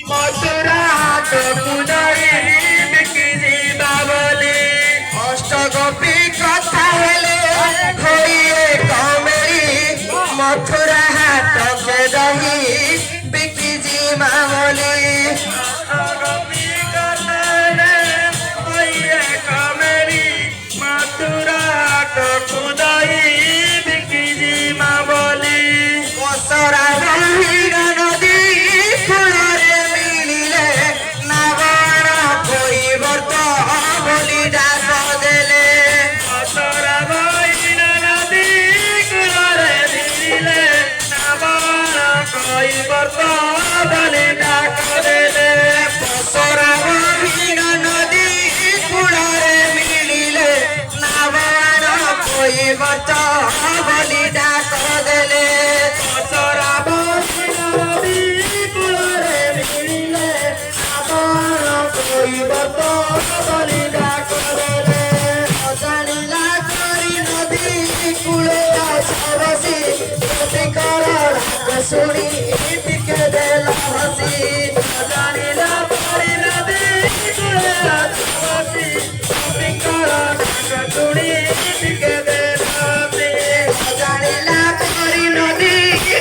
मथुरा हाट कुदाई बिकी जीवा बोली अष्टगोपी कथा हेले होइए कमेरी मथुरा हाट के दही बिकी जीवा बोली अष्टगोपी कथा हेले होइए कमेरी मथुरा हाट कुदाई बिकी जीवा बोली कसरा नदी फुलरे मिलिले नागण কৈবর্ত বলি ডাক দেলে कसरा নদী ফুলরে মিলিলে নাগণ কৈবর্ত বলি ডাক দেলে कसरा নদী ফুলরে মিলিলে নাগণ কৈবর্ত বলি ডাক দেলে कसरा কৈবর্ত বলি ডাক দেলে অজানিলা করি নদী কূলে আছে বসি গতি কর ডাক শুনি টিকে দেল হাসি অজানিলা করি নদী কূলে আছে বসি গতি কর ডাক শুনি টিকে দেল হাসি অজানিলা করি নদী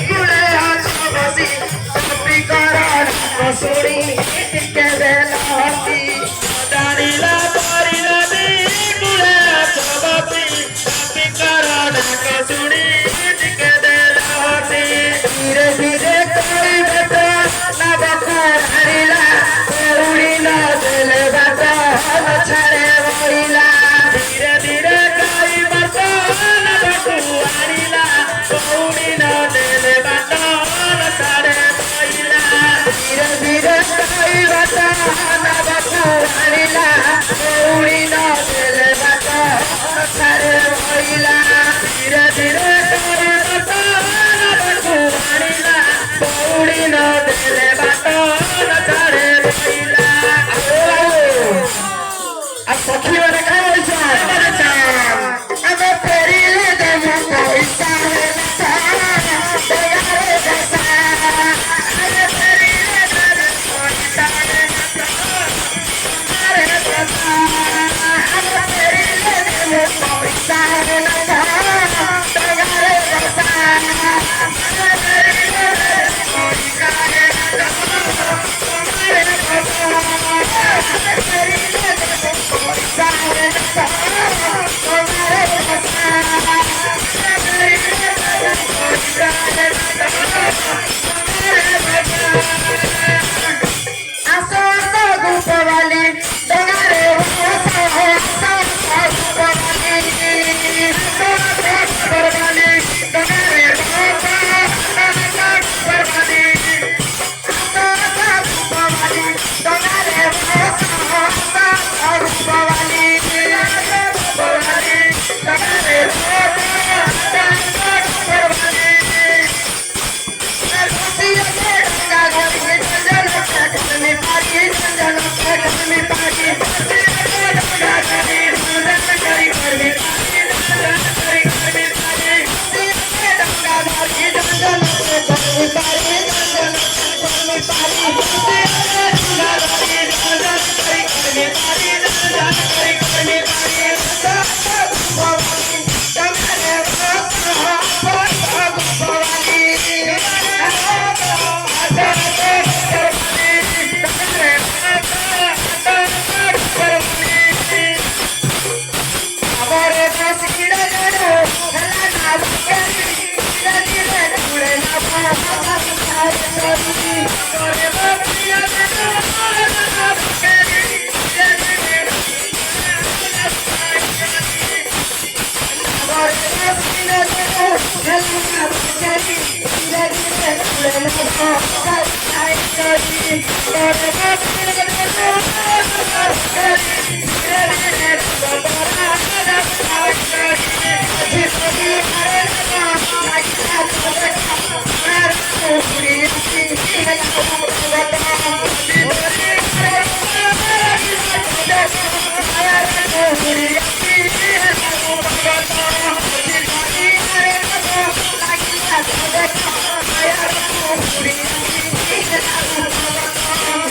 কূলে আছে বসি গতি কর ডাক শুনি টিকে দেল হাসি অজানিলা করি নদী কূলে আছে বসি গতি কর ডাক শুনি টিকে দেল হাসি ধীরে ধীরে করি বেটা না বাপু হারিলা উড়িলা দেলে বাটা ছাড়ে বইলা ধীরে ধীরে করি বেটা না বাপু হারিলা উড়িলা দেলে বাটা ছাড়ে বইলা ধীরে ধীরে করি বেটা না বাপু হারিলা উড়িলা দেলে বাটা ছাড়ে বইলা ধীরে ধীরে করি বেটা না বাপু হারিলা উড়িলা দেলে বাটা ছাড়ে বইলা আর সখী মানে কাজ হইছে আমি ফেরিলে দেব পয়সা রে দেয়ারে দশা আমি ফেরিলে দেব পয়সা রে আরে দশা আমি ফেরিলে দেব পয়সা রে দেয়ারে দশা আমি ফেরিলে দেব পয়সা রে দেয়ারে দশা আমি ফেরিলে দেব পয়সা রে দেয়ারে দশা আসো আসো গোপবালি ডোঙারে আসো আসো গোপবালি আসো আসো গোপবালি ডোঙারে আসো আসো গোপবালি আসো আসো গোপবালি ডোঙারে আসো আসো গোপবালি গোপবালি ডোঙারে আসো আসো গোপবালি